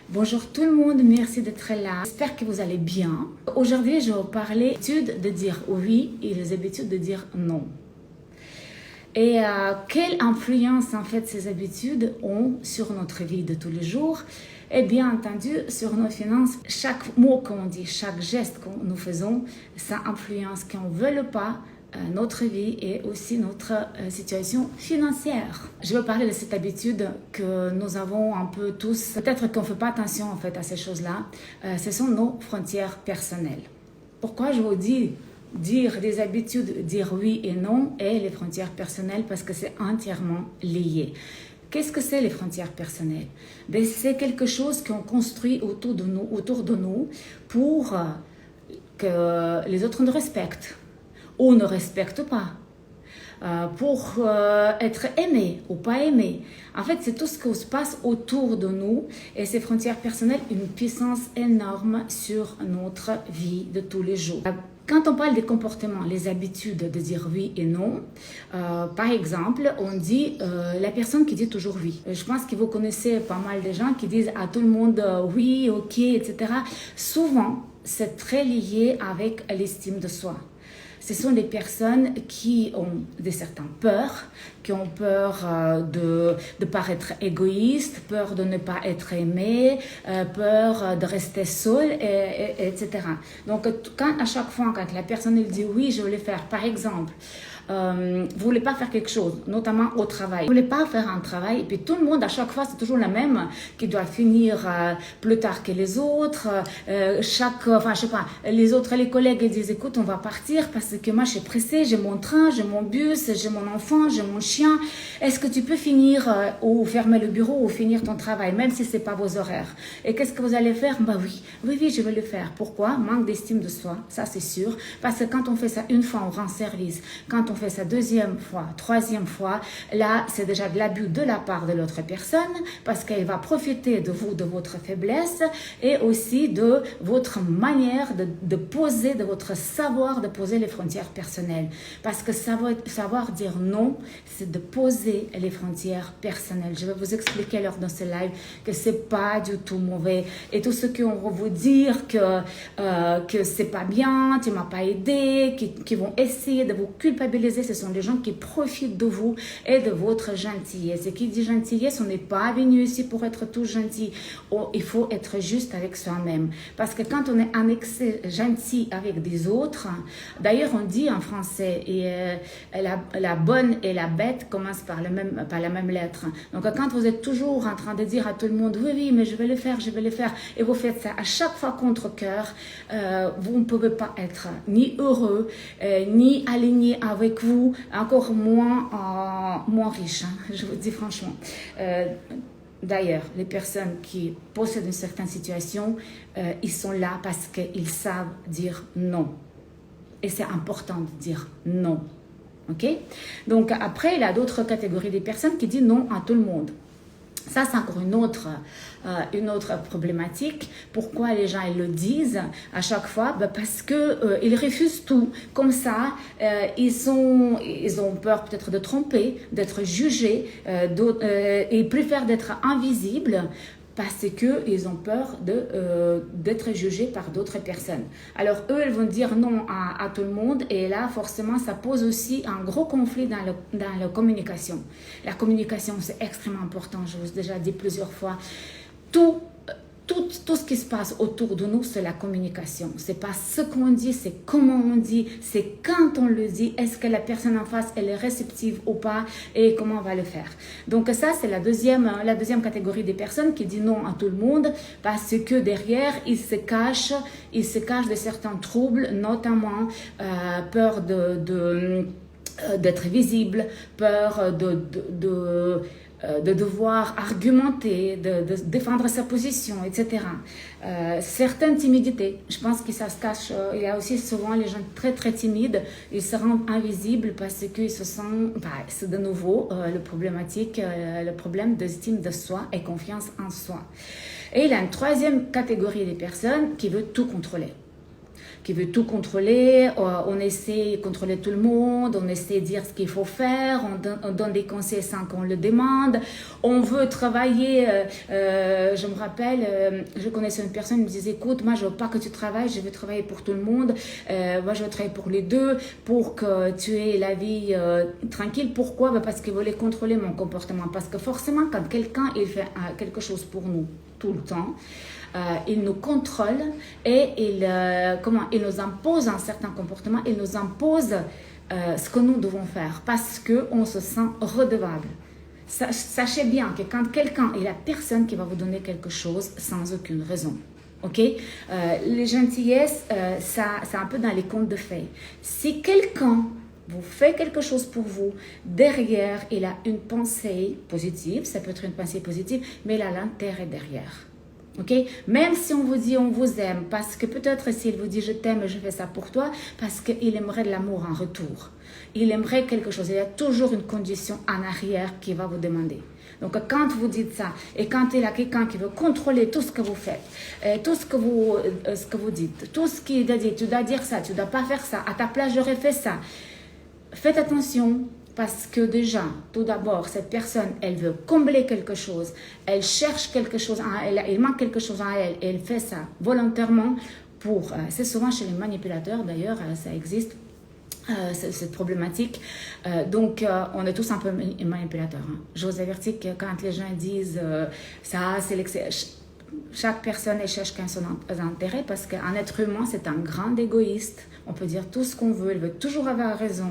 Bonjour tout le monde, merci d'être là. J'espère que vous allez bien. Aujourd'hui, je vais vous parler des habitudes de dire oui et les habitudes de dire non. Et quelle influence en fait ces habitudes ont sur notre vie de tous les jours et bien entendu sur nos finances. Chaque mot qu'on dit, chaque geste que nous faisons, ça influence qu'on veut ou pas notre vie et aussi notre situation financière. Je veux parler de cette habitude que nous avons un peu tous. Peut-être qu'on ne fait pas attention en fait à ces choses-là. Ce sont nos frontières personnelles. Pourquoi je vous dis dire des habitudes, dire oui et non et les frontières personnelles? Parce que c'est entièrement lié. Qu'est-ce que c'est les frontières personnelles? C'est quelque chose qu'on construit autour de nous pour que les autres nous respectent ou ne respectent pas, pour être aimé ou pas aimé. En fait, c'est tout ce qui se passe autour de nous et ces frontières personnelles ont une puissance énorme sur notre vie de tous les jours. Quand on parle des comportements, les habitudes de dire oui et non, par exemple, on dit la personne qui dit toujours oui. Je pense que vous connaissez pas mal de gens qui disent à tout le monde oui, ok, etc. Souvent, c'est très lié avec l'estime de soi. Ce sont des personnes qui ont certaines peurs, qui ont peur de paraître égoïste, peur de ne pas être aimé, peur de rester seule, etc. Donc, à chaque fois, quand la personne elle dit oui, je vais le faire, par exemple, vous voulez pas faire quelque chose, notamment au travail. Vous voulez pas faire un travail, et puis tout le monde, à chaque fois, c'est toujours la même, qui doit finir plus tard que les autres. Je sais pas, les collègues, ils disent, écoute, on va partir parce que moi, je suis pressée, j'ai mon train, j'ai mon bus, j'ai mon enfant, j'ai mon chien. Est-ce que tu peux finir ou fermer le bureau ou finir ton travail, même si c'est pas vos horaires? Et qu'est-ce que vous allez faire? Bah oui, je vais le faire. Pourquoi? Manque d'estime de soi, ça c'est sûr. Parce que quand on fait ça une fois, on rend service. Quand on fait ça deuxième fois, troisième fois, là, c'est déjà de l'abus de la part de l'autre personne parce qu'elle va profiter de vous, de votre faiblesse et aussi de votre manière de poser, de votre savoir de poser les frontières personnelles. Parce que savoir dire non, c'est de poser les frontières personnelles. Je vais vous expliquer lors de ce live que c'est pas du tout mauvais. Et tous ceux qui vont vous dire que c'est pas bien, tu m'as pas aidé, qui vont essayer de vous culpabiliser, ce sont des gens qui profitent de vous et de votre gentillesse. Et qui dit gentillesse, on n'est pas venu ici pour être tout gentil. Il faut être juste avec soi-même. Parce que quand on est en excès gentil avec des autres, d'ailleurs on dit en français, la bonne et la bête commencent par la même lettre. Donc quand vous êtes toujours en train de dire à tout le monde, oui, mais je vais le faire, et vous faites ça à chaque fois contre cœur, vous ne pouvez pas être ni heureux, ni aligné avec vous, encore moins riche, hein, je vous dis franchement. D'ailleurs, les personnes qui possèdent une certaine situation, ils sont là parce qu'ils savent dire non. Et c'est important de dire non. Ok? Donc après, il y a d'autres catégories de personnes qui disent non à tout le monde. Ça, c'est encore une autre problématique. Pourquoi les gens ils le disent à chaque fois? Parce qu'ils refusent tout. Comme ça, ils ont peur peut-être de tromper, d'être jugés. Ils préfèrent d'être invisibles parce qu'ils ont peur d'être jugés par d'autres personnes. Alors, eux, ils vont dire non à tout le monde et là, forcément, ça pose aussi un gros conflit dans la communication. La communication, c'est extrêmement important, je vous ai déjà dit plusieurs fois. Tout ce qui se passe autour de nous, c'est la communication. C'est pas ce qu'on dit, c'est comment on dit, c'est quand on le dit, est-ce que la personne en face, elle est réceptive ou pas et comment on va le faire. Donc ça, c'est la deuxième catégorie des personnes qui dit non à tout le monde parce que derrière, ils se cachent de certains troubles, notamment peur d'être visible, peur de devoir argumenter, de défendre sa position, etc. Certaines timidités, je pense que ça se cache. Il y a aussi souvent les gens très très timides, ils se rendent invisibles parce qu'ils se sentent, c'est de nouveau le problème d'estime de soi et confiance en soi. Et il y a une troisième catégorie des personnes qui veut tout contrôler. qui veut tout contrôler, on essaie de contrôler tout le monde, on essaie de dire ce qu'il faut faire, on donne des conseils sans qu'on le demande, on veut travailler, je me rappelle, je connaissais une personne qui me disait, écoute, moi je veux pas que tu travailles, je veux travailler pour tout le monde, moi je veux travailler pour les deux, pour que tu aies la vie tranquille. Pourquoi? Parce qu'il voulait contrôler mon comportement, parce que forcément quand quelqu'un il fait quelque chose pour nous tout le temps, il nous contrôle et il nous impose un certain comportement, il nous impose ce que nous devons faire parce qu'on se sent redevable. Sachez bien que quand quelqu'un est la personne qui va vous donner quelque chose sans aucune raison. Ok, les gentillesses, c'est un peu dans les contes de fées. Si quelqu'un vous fait quelque chose pour vous, derrière, il a une pensée positive, ça peut être une pensée positive, mais il a l'intérêt derrière. Ok, même si on vous dit on vous aime, parce que peut-être s'il vous dit je t'aime et je fais ça pour toi, parce qu'il aimerait de l'amour en retour. Il aimerait quelque chose. Il y a toujours une condition en arrière qui va vous demander. Donc quand vous dites ça, et quand il y a quelqu'un qui veut contrôler tout ce que vous faites, tout ce que vous dites, tout ce qu'il a dit, tu dois dire ça, tu dois pas faire ça, à ta place j'aurais fait ça. Faites attention. Parce que déjà, tout d'abord, cette personne, elle veut combler quelque chose, elle cherche quelque chose, il manque quelque chose à elle, et elle fait ça volontairement pour, c'est souvent chez les manipulateurs d'ailleurs, ça existe, cette problématique. Donc, on est tous un peu manipulateurs. Hein. Je vous avertis que quand les gens disent ça, c'est l'excès. Chaque personne elle cherche qu'un son intérêt parce qu'un être humain, c'est un grand égoïste. On peut dire tout ce qu'on veut, il veut toujours avoir raison.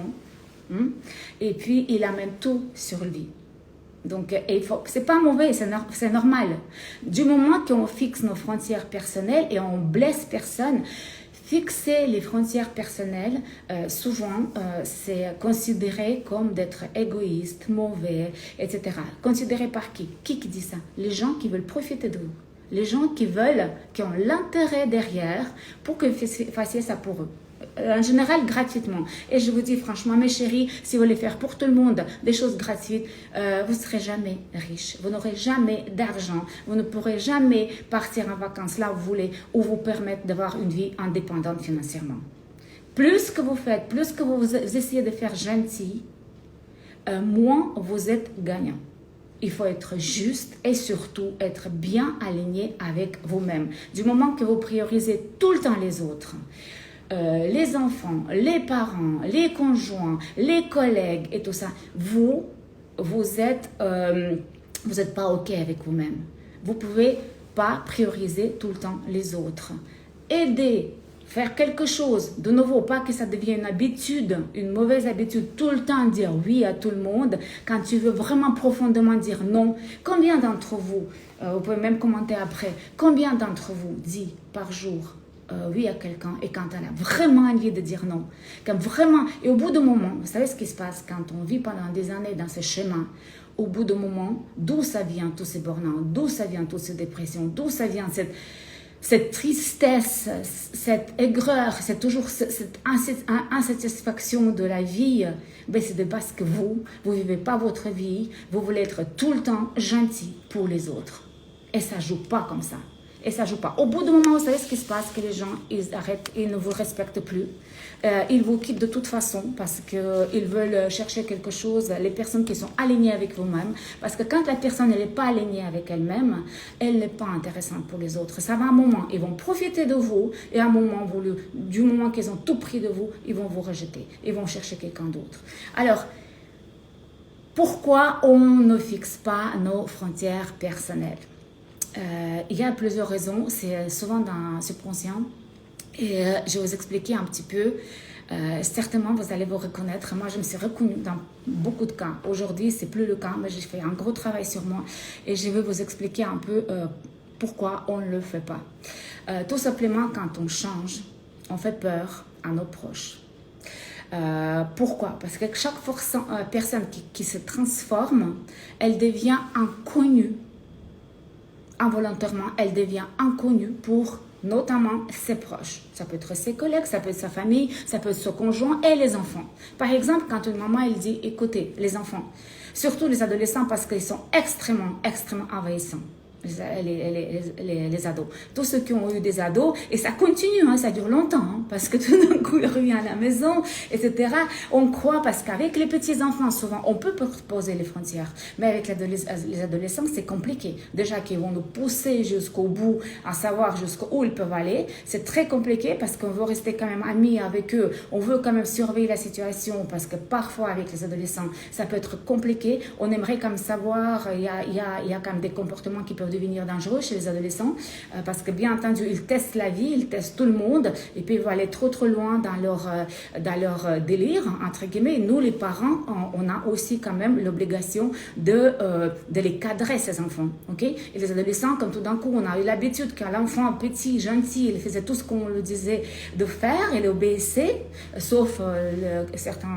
Et puis, il amène tout sur lui. Donc, c'est pas mauvais, c'est normal. Du moment qu'on fixe nos frontières personnelles et on blesse personne, fixer les frontières personnelles, souvent, c'est considéré comme d'être égoïste, mauvais, etc. Considéré par qui? Qui dit ça? Les gens qui veulent profiter de vous. Les gens qui ont l'intérêt derrière pour que vous fassiez ça pour eux. En général gratuitement. Et je vous dis franchement, mes chéris, si vous voulez faire pour tout le monde des choses gratuites, vous ne serez jamais riche. Vous n'aurez jamais d'argent. Vous ne pourrez jamais partir en vacances là où vous voulez ou vous permettre d'avoir une vie indépendante financièrement. Plus que vous faites, plus que vous essayez de faire gentil, moins vous êtes gagnant. Il faut être juste et surtout être bien aligné avec vous-même. Du moment que vous priorisez tout le temps les autres, les enfants, les parents, les conjoints, les collègues et tout ça, vous êtes pas OK avec vous-même. Vous ne pouvez pas prioriser tout le temps les autres. Aider, faire quelque chose, de nouveau, pas que ça devienne une habitude, une mauvaise habitude, tout le temps dire oui à tout le monde, quand tu veux vraiment profondément dire non. Combien d'entre vous, vous pouvez même commenter après, combien d'entre vous dit par jour oui à quelqu'un et quand elle a vraiment envie de dire non, quand vraiment, et au bout d'un moment, vous savez ce qui se passe quand on vit pendant des années dans ce schéma, au bout d'un moment, d'où ça vient tous ces burn-out, d'où ça vient toutes ces dépressions, d'où ça vient cette tristesse, cette aigreur, c'est toujours cette insatisfaction de la vie, ben c'est parce que vous vivez pas votre vie, vous voulez être tout le temps gentil pour les autres. Et ça joue pas comme ça. Et ça joue pas. Au bout d'un moment, vous savez ce qui se passe, que les gens, ils arrêtent, ils ne vous respectent plus. Ils vous quittent de toute façon parce qu'ils veulent chercher quelque chose, les personnes qui sont alignées avec vous-même. Parce que quand la personne n'est pas alignée avec elle-même, elle n'est pas intéressante pour les autres. Ça va un moment, ils vont profiter de vous et à un moment, du moment qu'ils ont tout pris de vous, ils vont vous rejeter. Ils vont chercher quelqu'un d'autre. Alors, pourquoi on ne fixe pas nos frontières personnelles? Il y a plusieurs raisons, c'est souvent dans le subconscient et je vais vous expliquer un petit peu. Certainement, vous allez vous reconnaître. Moi, je me suis reconnue dans beaucoup de cas. Aujourd'hui, c'est plus le cas, mais j'ai fait un gros travail sur moi et je vais vous expliquer un peu pourquoi on ne le fait pas. Tout simplement, quand on change, on fait peur à nos proches. Pourquoi? Parce que chaque personne qui se transforme, elle devient inconnue. Involontairement, elle devient inconnue pour notamment ses proches. Ça peut être ses collègues, ça peut être sa famille, ça peut être son conjoint et les enfants. Par exemple, quand une maman, elle dit, écoutez, les enfants, surtout les adolescents parce qu'ils sont extrêmement envahissants. les ados. Tous ceux qui ont eu des ados, et ça continue, hein, ça dure longtemps, hein, parce que tout d'un coup, ils reviennent à la maison, etc. On croit, parce qu'avec les petits-enfants, souvent, on peut poser les frontières. Mais avec les adolescents, c'est compliqué. Déjà qu'ils vont nous pousser jusqu'au bout, à savoir jusqu'où ils peuvent aller. C'est très compliqué parce qu'on veut rester quand même amis avec eux. On veut quand même surveiller la situation parce que parfois, avec les adolescents, ça peut être compliqué. On aimerait quand même savoir, il y a quand même des comportements qui peuvent devenir dangereux chez les adolescents parce que bien entendu, ils testent la vie, ils testent tout le monde et puis ils vont aller trop loin dans leur délire, entre guillemets. Nous, les parents, on a aussi quand même l'obligation de les cadrer, ces enfants. Okay? Et les adolescents, comme tout d'un coup, on a eu l'habitude qu'à l'enfant petit, gentil, il faisait tout ce qu'on lui disait de faire, il obéissait, sauf certains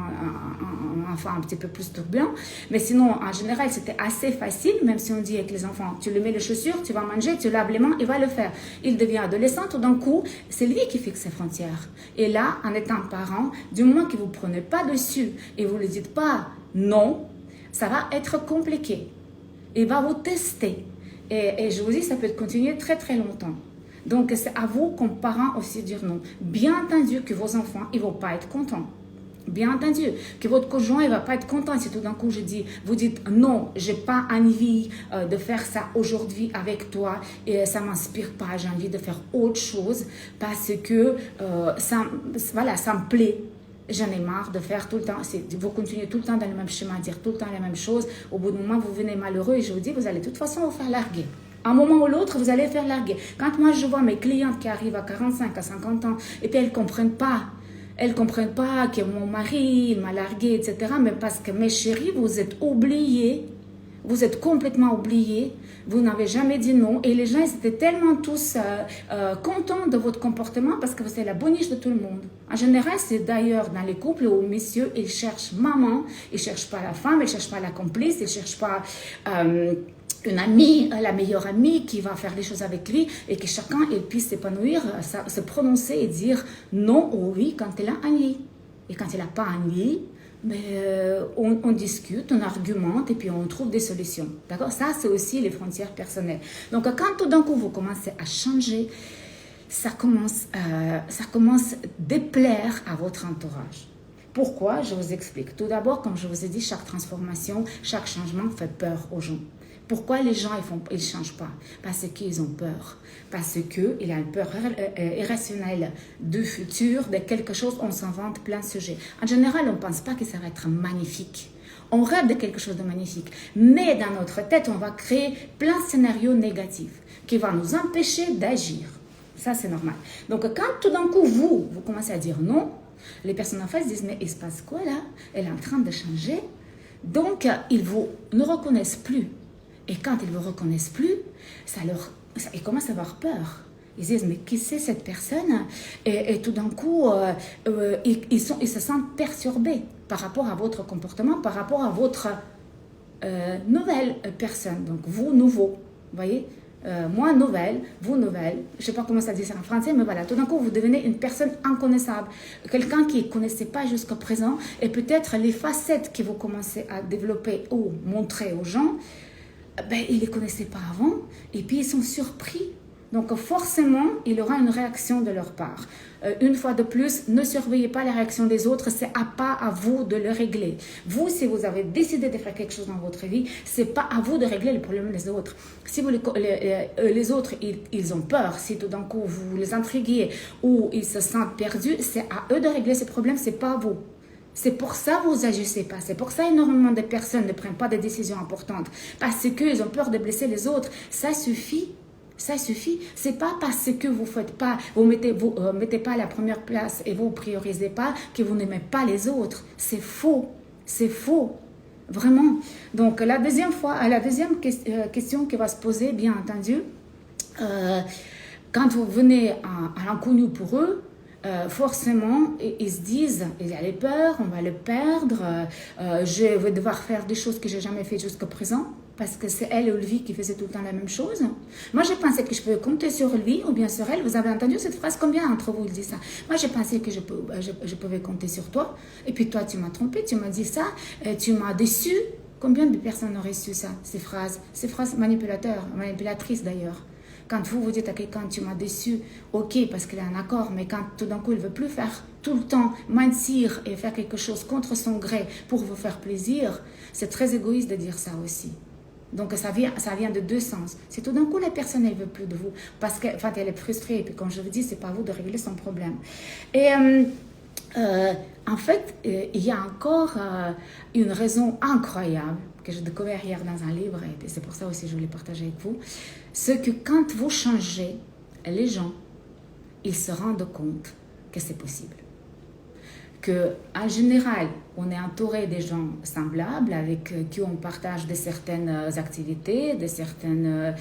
enfants un petit peu plus turbulents. Mais sinon, en général, c'était assez facile, même si on dit avec les enfants, tu lui mets les chaussures, tu vas manger, tu laves les mains, il va le faire. Il devient adolescent, tout d'un coup, c'est lui qui fixe ses frontières. Et là, en étant parent, du moment que vous ne prenez pas dessus et vous ne lui dites pas non, ça va être compliqué. Il va vous tester. Et je vous dis, ça peut continuer très longtemps. Donc, c'est à vous, comme parents, aussi de dire non. Bien entendu que vos enfants, ils ne vont pas être contents. Bien entendu que votre conjoint ne va pas être content si tout d'un coup vous dites non, j'ai pas envie de faire ça aujourd'hui avec toi et ça m'inspire pas, j'ai envie de faire autre chose parce que ça me plaît. J'en ai marre de faire tout le temps, vous continuez tout le temps dans le même schéma, dire tout le temps la même chose. Au bout d'un moment, vous venez malheureux et je vous dis, vous allez de toute façon vous faire larguer. À un moment ou l'autre, vous allez faire larguer. Quand moi, je vois mes clientes qui arrivent à 45, à 50 ans et puis elles ne comprennent pas. Elles ne comprennent pas que mon mari m'a largué, etc. Mais parce que mes chéris, vous êtes oubliés. Vous êtes complètement oubliés. Vous n'avez jamais dit non. Et les gens, ils étaient tellement tous contents de votre comportement parce que vous êtes la boniche de tout le monde. En général, c'est d'ailleurs dans les couples où messieurs, ils cherchent maman. Ils ne cherchent pas la femme, ils ne cherchent pas la complice, ils ne cherchent pas... une amie, la meilleure amie qui va faire les choses avec lui et que chacun il puisse s'épanouir, se prononcer et dire non ou oui quand il a envie. Et quand il n'a pas envie, on discute, on argumente et puis on trouve des solutions. D'accord? Ça, c'est aussi les frontières personnelles. Donc, quand tout d'un coup, vous commencez à changer, ça commence à déplaire à votre entourage. Pourquoi? Je vous explique. Tout d'abord, comme je vous ai dit, chaque transformation, chaque changement fait peur aux gens. Pourquoi les gens ils ne changent pas? Parce qu'ils ont peur. Parce qu'il y a une peur irrationnelle du futur, de quelque chose, on s'invente plein de sujets. En général, on ne pense pas que ça va être magnifique. On rêve de quelque chose de magnifique. Mais dans notre tête, on va créer plein de scénarios négatifs qui vont nous empêcher d'agir. Ça, c'est normal. Donc, quand tout d'un coup, vous commencez à dire non, les personnes en face disent, mais il se passe quoi là? Elle est en train de changer. Donc, ils ne reconnaissent plus. Et quand ils ne vous reconnaissent plus, ils commencent à avoir peur. Ils disent, mais qui c'est cette personne? Et tout d'un coup, ils se sentent perturbés par rapport à votre comportement, par rapport à votre nouvelle personne. Donc, vous, nouveau. Vous voyez? Moi, nouvelle, vous, nouvelle. Je ne sais pas comment ça dit ça en français, mais voilà. Tout d'un coup, vous devenez une personne inconnaissable. Quelqu'un qui ne connaissait pas jusqu'à présent. Et peut-être les facettes que vous commencez à développer ou montrer aux gens, ils ne les connaissaient pas avant et puis ils sont surpris. Donc forcément, il y aura une réaction de leur part. Une fois de plus, ne surveillez pas la réaction des autres, c'est pas à vous de le régler. Vous, si vous avez décidé de faire quelque chose dans votre vie, c'est pas à vous de régler les problèmes des autres. Si les autres, ils ont peur, si tout d'un coup vous les intriguez ou ils se sentent perdus, c'est à eux de régler ces problèmes, c'est pas à vous. C'est pour ça que vous n'agissez pas. C'est pour ça énormément de personnes ne prennent pas de décisions importantes. Parce qu'ils ont peur de blesser les autres. Ça suffit. Ça suffit. C'est pas parce que vous mettez pas la première place et vous priorisez pas que vous n'aimez pas les autres. C'est faux. C'est faux. Vraiment. Donc, la deuxième question qui va se poser, bien entendu, quand vous venez à l'inconnu pour eux, forcément, ils se disent, il y a les peurs, on va le perdre, je vais devoir faire des choses que je n'ai jamais fait jusqu'à présent, parce que c'est elle ou lui qui faisait tout le temps la même chose. Moi, j'ai pensé que je pouvais compter sur lui ou bien sur elle. Vous avez entendu cette phrase? Combien d'entre vous disent ça? Moi, j'ai pensé que je pouvais compter sur toi. Et puis toi, tu m'as trompé, tu m'as dit ça, tu m'as déçu. Combien de personnes ont reçu ça, ces phrases manipulatrices d'ailleurs. Quand vous dites à quelqu'un, tu m'as déçu, ok, parce qu'il a un accord, mais quand tout d'un coup, il ne veut plus faire tout le temps, mentir et faire quelque chose contre son gré pour vous faire plaisir, c'est très égoïste de dire ça aussi. Donc, ça vient de deux sens. C'est tout d'un coup, la personne, elle ne veut plus de vous, parce qu'elle est frustrée, et puis comme je vous dis, c'est pas à vous de régler son problème. Et en fait, il y a encore une raison incroyable que j'ai découvert hier dans un livre, et c'est pour ça aussi que je voulais partager avec vous, c'est que quand vous changez, les gens, ils se rendent compte que c'est possible. qu'en général, on est entouré des gens semblables avec qui on partage de certaines activités, de certains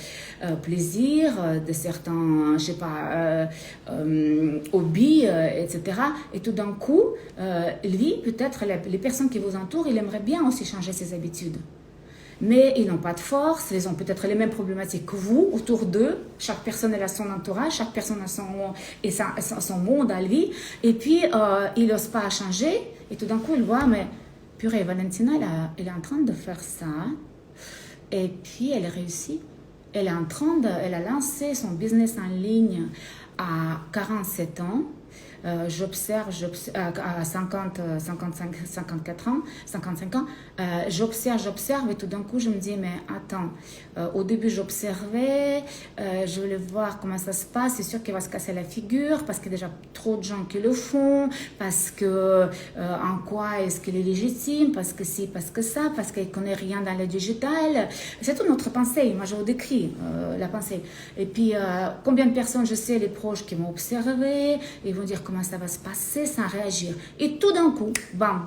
plaisirs, de certains, je sais pas, hobbies, etc. Et tout d'un coup, lui, peut-être les personnes qui vous entourent, il aimerait bien aussi changer ses habitudes. Mais ils n'ont pas de force, ils ont peut-être les mêmes problématiques que vous autour d'eux. Chaque personne a son entourage, chaque personne a son monde à lui. Et puis, il n'ose pas changer. Et tout d'un coup, il voit, mais purée, Valentina, elle est en train de faire ça. Et puis, elle réussit. Elle a lancé son business en ligne à 47 ans. J'observe à 54 ans, 55 ans, j'observe et tout d'un coup je me dis mais attends, au début j'observais, je voulais voir comment ça se passe, c'est sûr qu'il va se casser la figure parce qu'il y a déjà trop de gens qui le font, parce que en quoi est-ce qu'il est légitime, parce que si, parce que ça, parce qu'il ne connaît rien dans le digital, c'est toute notre pensée, moi je vous décris la pensée. Et puis combien de personnes je sais, les proches qui vont observer, ils vont dire comment ça va se passer sans réagir. Et tout d'un coup, bam,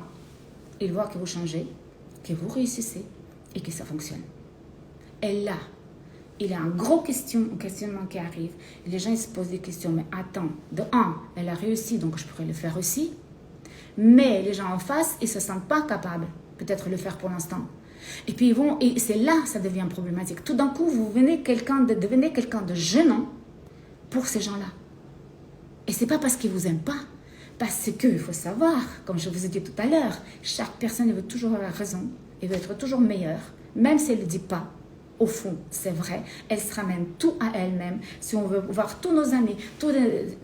ils voient que vous changez, que vous réussissez et que ça fonctionne. Et là, il y a un gros questionnement qui arrive. Et les gens ils se posent des questions. Mais attends, de un, elle a réussi, donc je pourrais le faire aussi. Mais les gens en face, ils ne se sentent pas capables, peut-être le faire pour l'instant. Et puis et c'est là ça devient problématique. Tout d'un coup, vous devenez quelqu'un de gênant pour ces gens-là. Et ce n'est pas parce qu'ils ne vous aiment pas, parce qu'il faut savoir, comme je vous ai dit tout à l'heure, chaque personne veut toujours avoir raison, elle veut être toujours meilleure, même si elle ne le dit pas. Au fond, c'est vrai, elle se ramène tout à elle-même. Si on veut voir tous nos amis,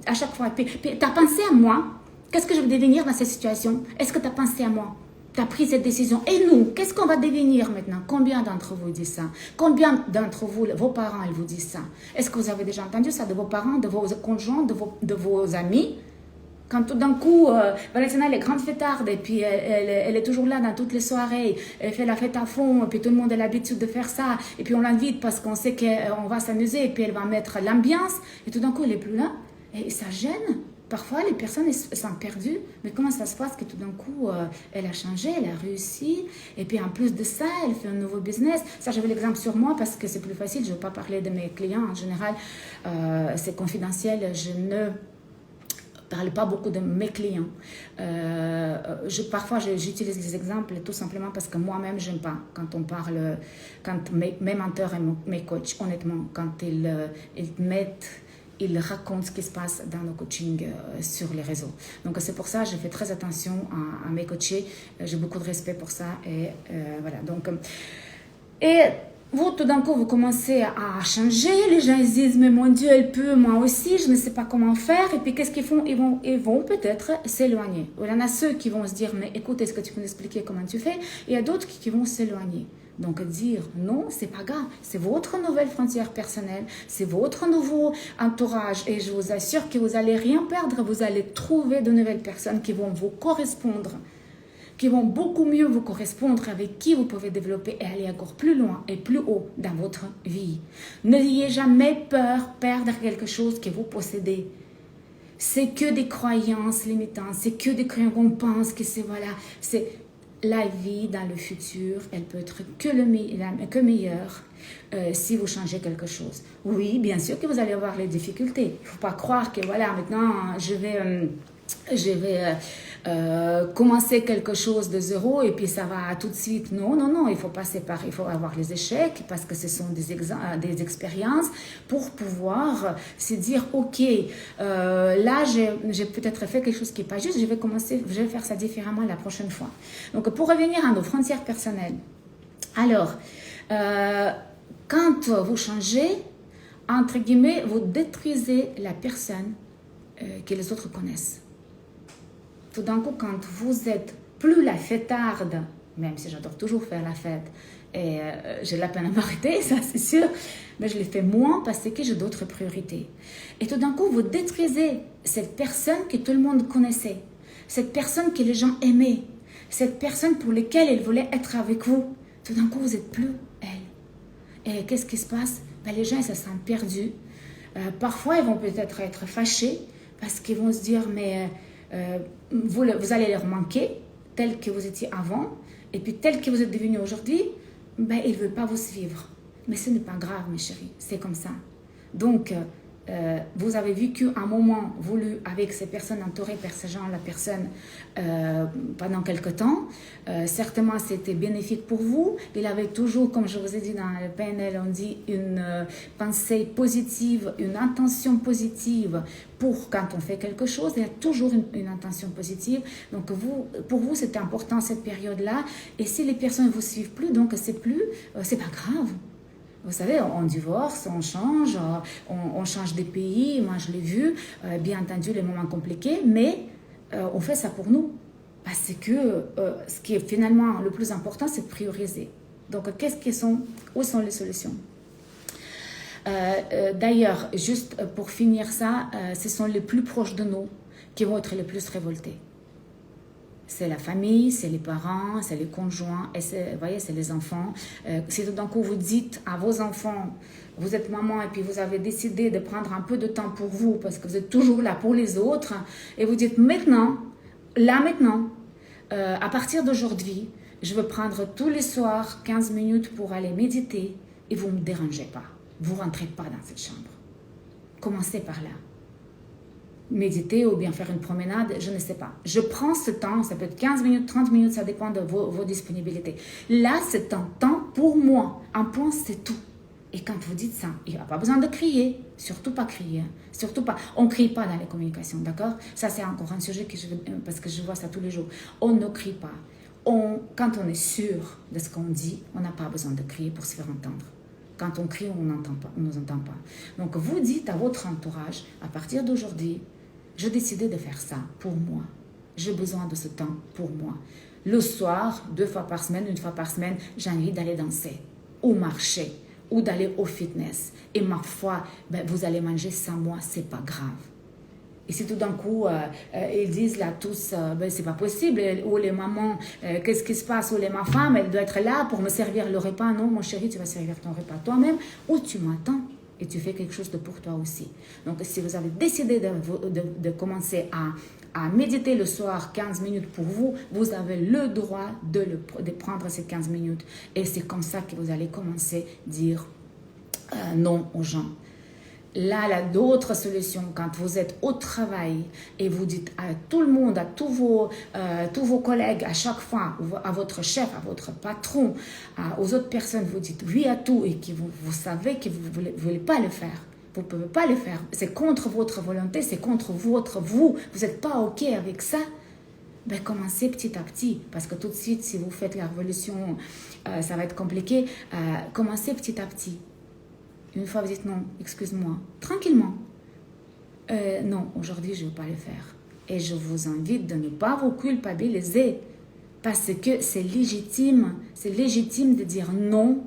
à chaque fois, puis tu as pensé à moi, qu'est-ce que je vais devenir dans cette situation? Est-ce que tu as pensé à moi? Tu as pris cette décision. Et nous, qu'est-ce qu'on va devenir maintenant? Combien d'entre vous disent ça? Combien d'entre vous, vos parents, ils vous disent ça? Est-ce que vous avez déjà entendu ça de vos parents, de vos conjoints, de vos amis? Quand tout d'un coup, Valentina, elle est grande fêtarde et puis elle est toujours là dans toutes les soirées, elle fait la fête à fond et puis tout le monde a l'habitude de faire ça et puis on l'invite parce qu'on sait qu'on va s'amuser et puis elle va mettre l'ambiance et tout d'un coup, elle n'est plus là et ça gêne. Parfois, les personnes sont perdues, mais comment ça se passe que tout d'un coup, elle a changé, elle a réussi, et puis en plus de ça, elle fait un nouveau business. Ça, j'avais l'exemple sur moi parce que c'est plus facile, je ne veux pas parler de mes clients en général, c'est confidentiel, je ne parle pas beaucoup de mes clients. Parfois, j'utilise des exemples tout simplement parce que moi-même, je n'aime pas quand on parle, quand mes mentors et mes coachs, honnêtement, quand ils racontent ce qui se passe dans nos coachings sur les réseaux. Donc, c'est pour ça que je fais très attention à mes coachés. J'ai beaucoup de respect pour ça. Et voilà. Donc, et vous, tout d'un coup, vous commencez à changer. Les gens ils disent, mais mon Dieu, elle peut, moi aussi, je ne sais pas comment faire. Et puis, qu'est-ce qu'ils font? Ils vont peut-être s'éloigner. Il y en a ceux qui vont se dire, mais écoute, est-ce que tu peux m'expliquer comment tu fais? Et il y a d'autres qui vont s'éloigner. Donc dire non, c'est pas grave, c'est votre nouvelle frontière personnelle, c'est votre nouveau entourage et je vous assure que vous n'allez rien perdre, vous allez trouver de nouvelles personnes qui vont vous correspondre, qui vont beaucoup mieux vous correspondre, avec qui vous pouvez développer et aller encore plus loin et plus haut dans votre vie. N'ayez jamais peur de perdre quelque chose que vous possédez. C'est que des croyances limitantes, c'est que des croyances qu'on pense que c'est voilà, c'est la vie dans le futur, elle peut être que meilleure si vous changez quelque chose. Oui, bien sûr que vous allez avoir les difficultés. Il ne faut pas croire que voilà, maintenant je vais commencer quelque chose de zéro et puis ça va tout de suite. Non, non, non, il faut passer par, il faut avoir les échecs parce que ce sont des expériences pour pouvoir se dire, ok, là j'ai peut-être fait quelque chose qui n'est pas juste, je vais faire ça différemment la prochaine fois. Donc pour revenir à nos frontières personnelles, Alors, quand vous changez, entre guillemets, vous détruisez la personne que les autres connaissent. Tout d'un coup, quand vous êtes plus la fêtarde, même si j'adore toujours faire la fête, et j'ai la peine à m'arrêter, ça c'est sûr, mais je le fais moins parce que j'ai d'autres priorités. Et tout d'un coup, vous détruisez cette personne que tout le monde connaissait, cette personne que les gens aimaient, cette personne pour laquelle ils voulaient être avec vous. Tout d'un coup, vous n'êtes plus elle. Et qu'est-ce qui se passe? Les gens ils se sentent perdus. Parfois, ils vont peut-être être fâchés parce qu'ils vont se dire, mais vous allez leur manquer tel que vous étiez avant, et puis tel que vous êtes devenu aujourd'hui, ils ne veulent pas vous suivre. Mais ce n'est pas grave, mes chéris, c'est comme ça. Donc, vous avez vécu un moment voulu avec ces personnes entourées par ces gens, la personne, pendant quelque temps. Certainement, c'était bénéfique pour vous. Il avait toujours, comme je vous ai dit dans le PNL, on dit une pensée positive, une intention positive pour quand on fait quelque chose. Il y a toujours une intention positive. Donc, pour vous, c'était important cette période-là. Et si les personnes ne vous suivent plus, donc c'est pas grave. Vous savez, on divorce, on change, on change de pays. Moi, je l'ai vu, bien entendu, les moments compliqués, mais on fait ça pour nous. Parce que ce qui est finalement le plus important, c'est de prioriser. Donc, où sont les solutions? D'ailleurs, juste pour finir ça, ce sont les plus proches de nous qui vont être les plus révoltés. C'est la famille, c'est les parents, c'est les conjoints, et vous voyez, c'est les enfants. Si tout d'un coup vous dites à vos enfants, vous êtes maman et puis vous avez décidé de prendre un peu de temps pour vous parce que vous êtes toujours là pour les autres, et vous dites maintenant, à partir d'aujourd'hui, je veux prendre tous les soirs 15 minutes pour aller méditer et vous ne me dérangez pas. Vous ne rentrez pas dans cette chambre. Commencez par là. Méditer ou bien faire une promenade, je ne sais pas. Je prends ce temps, ça peut être 15 minutes, 30 minutes, ça dépend de vos disponibilités. Là, c'est un temps pour moi. Un point, c'est tout. Et quand vous dites ça, il n'y a pas besoin de crier. Surtout pas crier. Surtout pas. On ne crie pas dans les communications, d'accord? Ça, c'est encore un sujet parce que je vois ça tous les jours. On ne crie pas. Quand on est sûr de ce qu'on dit, on n'a pas besoin de crier pour se faire entendre. Quand on crie, on n'entend pas, on ne nous entend pas. Donc, vous dites à votre entourage, à partir d'aujourd'hui, j'ai décidé de faire ça pour moi. J'ai besoin de ce temps pour moi. Le soir, 2 fois par semaine, 1 fois par semaine, j'ai envie d'aller danser ou marcher ou d'aller au fitness. Et ma foi, vous allez manger sans moi, c'est pas grave. Et si tout d'un coup, ils disent là tous, c'est pas possible, ou les mamans, qu'est-ce qui se passe, ou ma femme, elle doit être là pour me servir le repas. Non, mon chéri, tu vas servir ton repas toi-même, ou tu m'attends. Et tu fais quelque chose pour toi aussi. Donc, si vous avez décidé de commencer à méditer le soir 15 minutes pour vous, vous avez le droit de prendre ces 15 minutes. Et c'est comme ça que vous allez commencer à dire non aux gens. Là, il y a d'autres solutions. Quand vous êtes au travail et vous dites à tout le monde, à tous vos collègues, à chaque fois, à votre chef, à votre patron, aux autres personnes, vous dites oui à tout et que vous savez que vous ne voulez pas le faire. Vous ne pouvez pas le faire. C'est contre votre volonté, c'est contre vous. Vous n'êtes pas OK avec ça. Commencez petit à petit. Parce que tout de suite, si vous faites la révolution, ça va être compliqué. Commencez petit à petit. Une fois, vous dites non, excuse-moi, tranquillement. Non, aujourd'hui, je ne vais pas le faire. Et je vous invite de ne pas vous culpabiliser. Parce que c'est légitime de dire non.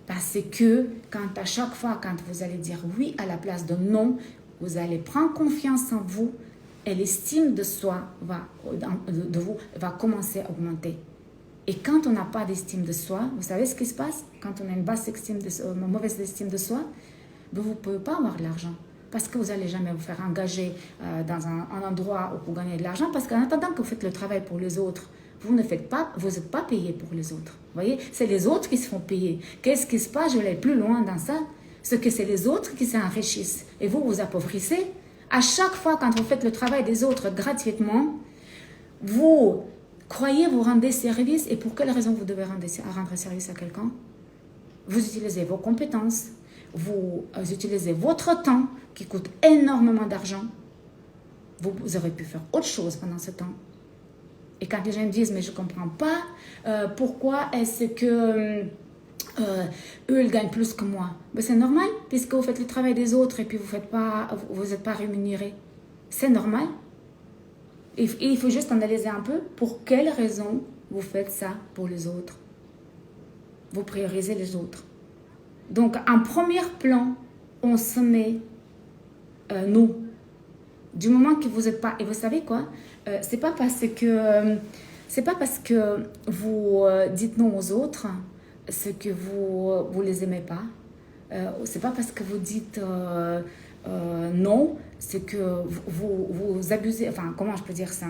Parce que à chaque fois, quand vous allez dire oui à la place de non, vous allez prendre confiance en vous et l'estime de soi de vous va commencer à augmenter. Et quand on n'a pas d'estime de soi, vous savez ce qui se passe? Quand on a une mauvaise estime de soi, vous ne pouvez pas avoir de l'argent. Parce que vous n'allez jamais vous faire engager dans un endroit où vous gagnez de l'argent. Parce qu'en attendant que vous faites le travail pour les autres, vous n'êtes pas payé pour les autres. Vous voyez? C'est les autres qui se font payer. Qu'est-ce qui se passe? Je vais aller plus loin dans ça. C'est que c'est les autres qui s'enrichissent. Et vous, vous appauvrissez. À chaque fois, quand vous faites le travail des autres gratuitement, vous croyez vous rendez service. Et pour quelle raison vous devez rendre service à quelqu'un? Vous utilisez vos compétences, vous utilisez votre temps qui coûte énormément d'argent. Vous aurez pu faire autre chose pendant ce temps. Et quand les gens me disent, mais je ne comprends pas, pourquoi est-ce que eux, ils gagnent plus que moi? Ben, c'est normal, puisque vous faites le travail des autres et puis vous n'êtes pas rémunéré. C'est normal. Et il faut juste analyser un peu pour quelles raisons vous faites ça pour les autres. Vous priorisez les autres. Donc, en premier plan, on se met nous. Du moment que vous n'êtes pas... Et vous savez quoi? C'est pas parce que vous dites non aux autres, c'est que vous les aimez pas. C'est pas parce que vous dites non, c'est que vous abusez. Enfin, comment je peux dire ça?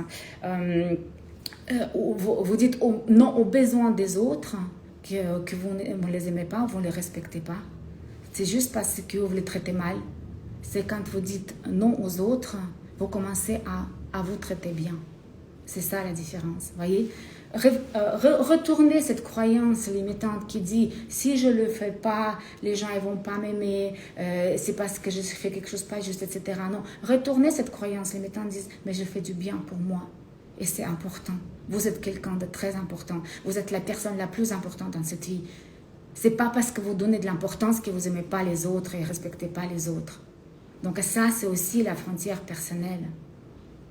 Vous dites non aux besoins des autres, que vous ne les aimez pas, vous ne les respectez pas. C'est juste parce que vous les traitez mal. C'est quand vous dites non aux autres, vous commencez à vous traiter bien. C'est ça la différence, voyez? Retournez cette croyance limitante qui dit si je ne le fais pas, les gens ne vont pas m'aimer, c'est parce que je fais quelque chose pas juste, etc. Non, retournez cette croyance limitante, dites mais je fais du bien pour moi et c'est important. Vous êtes quelqu'un de très important, vous êtes la personne la plus importante dans cette vie. C'est pas parce que vous donnez de l'importance que vous n'aimez pas les autres et ne respectez pas les autres. Donc ça, c'est aussi la frontière personnelle.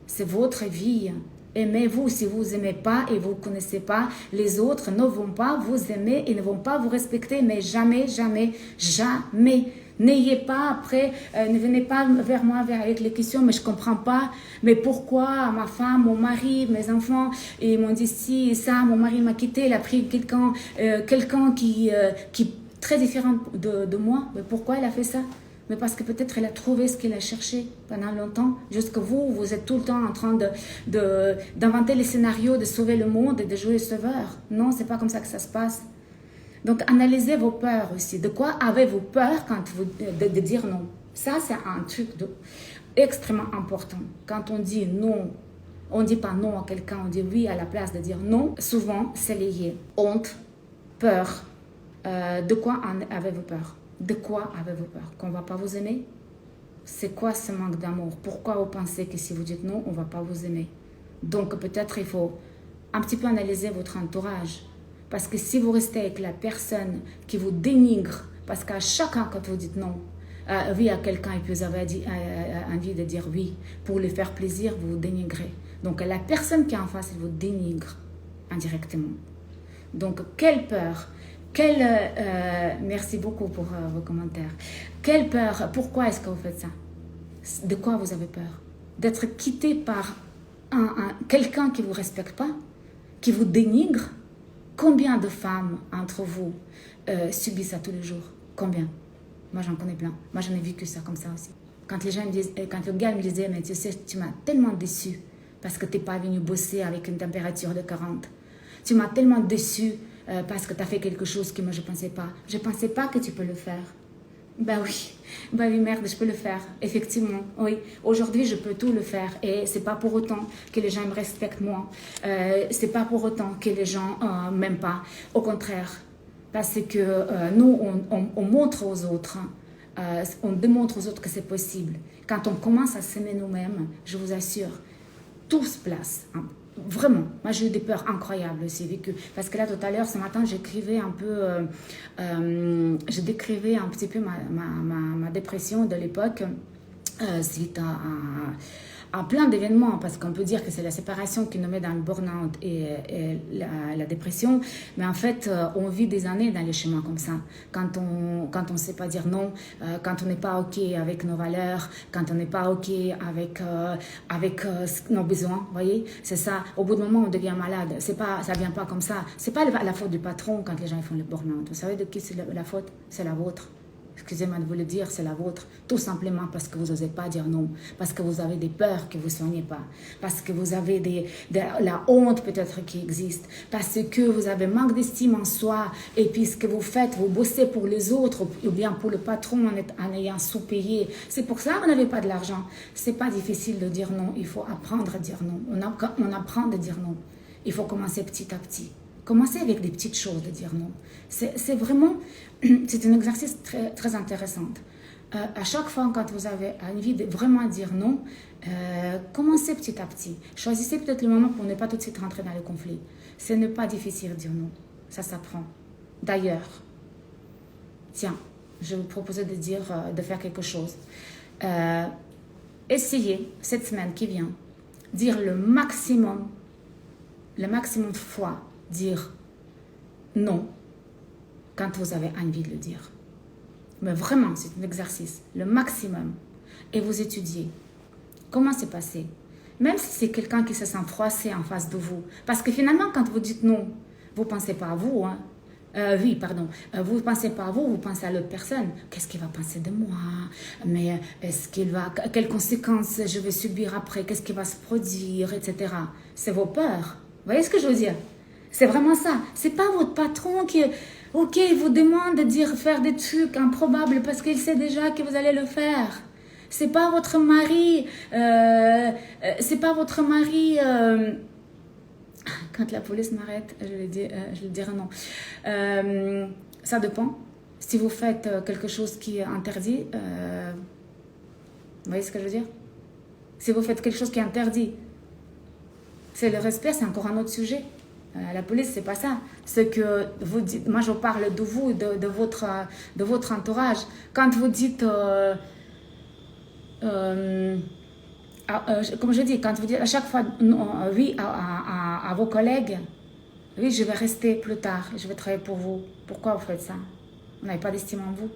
C'est votre vie. Aimez-vous. Si vous n'aimez pas et vous ne connaissez pas, les autres ne vont pas vous aimer et ne vont pas vous respecter. Mais jamais, jamais, jamais. N'ayez pas après, ne venez pas vers moi avec les questions, mais je ne comprends pas. Mais pourquoi ma femme, mon mari, mes enfants, ils m'ont dit ci et ça, mon mari m'a quitté, il a pris quelqu'un qui est très différent de moi. Mais pourquoi il a fait ça? Mais parce que peut-être elle a trouvé ce qu'elle a cherché pendant longtemps. Jusque vous êtes tout le temps en train d'inventer les scénarios, de sauver le monde et de jouer le sauveur. Non, c'est pas comme ça que ça se passe. Donc, analysez vos peurs aussi. De quoi avez-vous peur de dire non? Ça, c'est un truc extrêmement important. Quand on dit non, on ne dit pas non à quelqu'un, on dit oui à la place de dire non. Souvent, c'est lié. Honte, peur. De quoi avez-vous peur? De quoi avez-vous peur? Qu'on ne va pas vous aimer? C'est quoi ce manque d'amour? Pourquoi vous pensez que si vous dites non, on ne va pas vous aimer? Donc peut-être il faut un petit peu analyser votre entourage. Parce que si vous restez avec la personne qui vous dénigre, parce qu'à chacun quand vous dites non, oui à quelqu'un et puis vous avez envie de dire oui, pour lui faire plaisir, vous vous dénigrez. Donc la personne qui est en face, elle vous dénigre indirectement. Donc quelle peur? Merci beaucoup pour vos commentaires. Quelle peur? Pourquoi est-ce que vous faites ça? De quoi vous avez peur? D'être quitté par quelqu'un qui ne vous respecte pas, qui vous dénigre? Combien de femmes entre vous subissent ça tous les jours? Combien? Moi, j'en connais plein. Moi, j'en ai vécu ça comme ça aussi. Quand les gens me disent, quand le gars me disait, mais tu sais, tu m'as tellement déçu parce que tu n'es pas venu bosser avec une température de 40. Tu m'as tellement déçu parce que tu as fait quelque chose que moi je ne pensais pas. Je ne pensais pas que tu peux le faire. Ben oui, merde, je peux le faire, effectivement, oui. Aujourd'hui, je peux tout le faire et c'est pas pour autant que les gens me respectent moi. C'est pas pour autant que les gens m'aiment pas. Au contraire, parce que nous, on montre aux autres, on démontre aux autres que c'est possible. Quand on commence à s'aimer nous-mêmes, je vous assure, tout se place. Hein. Vraiment, moi j'ai eu des peurs incroyables aussi vécues. Parce que là, tout à l'heure, ce matin, j'écrivais un peu, je décrivais un petit peu ma dépression de l'époque suite à plein d'événements, parce qu'on peut dire que c'est la séparation qui nous met dans le burn-out et la dépression, mais en fait, on vit des années dans les chemins comme ça. Quand on ne sait pas dire non, quand on n'est pas OK avec nos valeurs, quand on n'est pas OK avec nos besoins, voyez, c'est ça. Au bout d'un moment, on devient malade. Ça ne vient pas comme ça. Ce n'est pas la faute du patron quand les gens font le burn-out. Vous savez de qui c'est la faute? C'est la vôtre. Excusez-moi de vous le dire, c'est la vôtre. Tout simplement parce que vous n'osez pas dire non. Parce que vous avez des peurs que vous ne soignez pas. Parce que vous avez la honte peut-être qui existe. Parce que vous avez manque d'estime en soi. Et puis ce que vous faites, vous bossez pour les autres ou bien pour le patron en ayant sous-payé. C'est pour ça que vous n'avez pas de l'argent. Ce n'est pas difficile de dire non. Il faut apprendre à dire non. On apprend à dire non. Il faut commencer petit à petit. Commencez avec des petites choses de dire non. C'est vraiment, c'est un exercice très, très intéressant. À chaque fois quand vous avez envie de vraiment dire non, commencez petit à petit. Choisissez peut-être le moment pour ne pas tout de suite rentrer dans le conflit. Ce n'est pas difficile de dire non, ça s'apprend. D'ailleurs, tiens, je vais vous proposer de faire quelque chose. Essayez cette semaine qui vient, dire le maximum de fois, dire non quand vous avez envie de le dire. Mais vraiment, c'est un exercice, le maximum. Et vous étudiez. Comment c'est passé? Même si c'est quelqu'un qui se sent froissé en face de vous. Parce que finalement, quand vous dites non, vous ne pensez pas à vous. Hein? Oui, pardon. Vous ne pensez pas à vous, vous pensez à l'autre personne. Qu'est-ce qu'il va penser de moi? Mais quelles conséquences je vais subir après? Qu'est-ce qui va se produire, etc. C'est vos peurs. Vous voyez ce que je veux dire? C'est vraiment ça. C'est pas votre patron qui... Ok, il vous demande de faire des trucs improbables parce qu'il sait déjà que vous allez le faire. C'est pas votre mari. C'est pas votre mari. Quand la police m'arrête, je le dirai non. Ça dépend. Si vous faites quelque chose qui est interdit, vous voyez ce que je veux dire? Si vous faites quelque chose qui est interdit, c'est le respect, c'est encore un autre sujet. La police, c'est pas ça. Ce que vous dites, moi je parle de vous, de votre entourage. Quand vous dites, comme je dis, quand vous dites à chaque fois oui à vos collègues, oui, je vais rester plus tard, je vais travailler pour vous. Pourquoi vous faites ça? Vous n'avez pas d'estime en vous.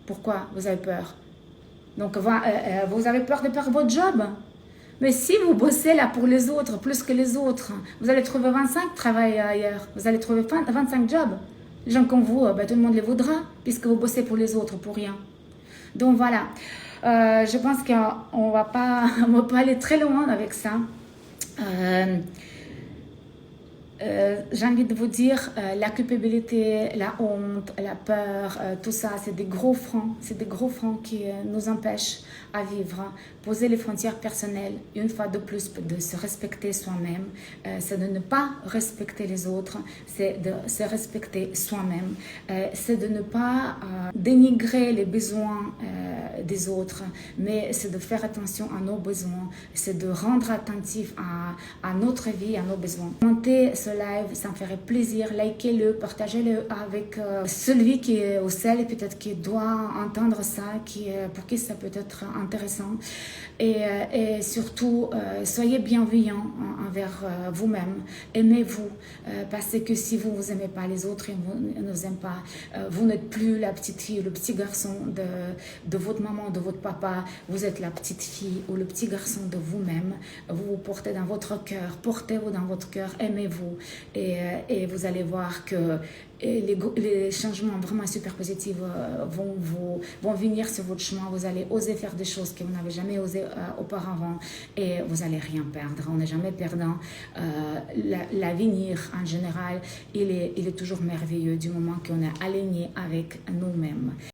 Pourquoi? Vous avez peur. Donc, vous avez peur de perdre votre job. Mais si vous bossez là pour les autres, plus que les autres, vous allez trouver 25 travail ailleurs. Vous allez trouver 25 jobs. Les gens comme vous, tout le monde les voudra, puisque vous bossez pour les autres, pour rien. Donc voilà, je pense qu'on ne va pas aller très loin avec ça. J'ai envie de vous dire, la culpabilité, la honte, la peur, tout ça, c'est des gros freins. C'est des gros freins qui nous empêchent à vivre. Poser les frontières personnelles, une fois de plus, de se respecter soi-même. C'est de ne pas respecter les autres, c'est de se respecter soi-même. C'est de ne pas dénigrer les besoins des autres, mais c'est de faire attention à nos besoins. C'est de rendre attentif à notre vie, à nos besoins. Commentez ce live, ça me ferait plaisir. Likez-le, partagez-le avec celui qui est au celle peut-être qui doit entendre ça, pour qui ça peut être intéressant. Et surtout, soyez bienveillants envers vous-même. Aimez-vous, parce que si vous ne aimez pas les autres et vous ne vous aimez pas, vous n'êtes plus la petite fille ou le petit garçon de votre maman, de votre papa. Vous êtes la petite fille ou le petit garçon de vous-même. Vous vous portez dans votre cœur, portez-vous dans votre cœur, aimez-vous. Et vous allez voir que les changements vraiment super positifs vont venir sur votre chemin. Vous allez oser faire des choses que vous n'avez jamais osé auparavant et vous n'allez rien perdre. On n'est jamais perdant. L'avenir en général, il est toujours merveilleux du moment qu'on est aligné avec nous-mêmes.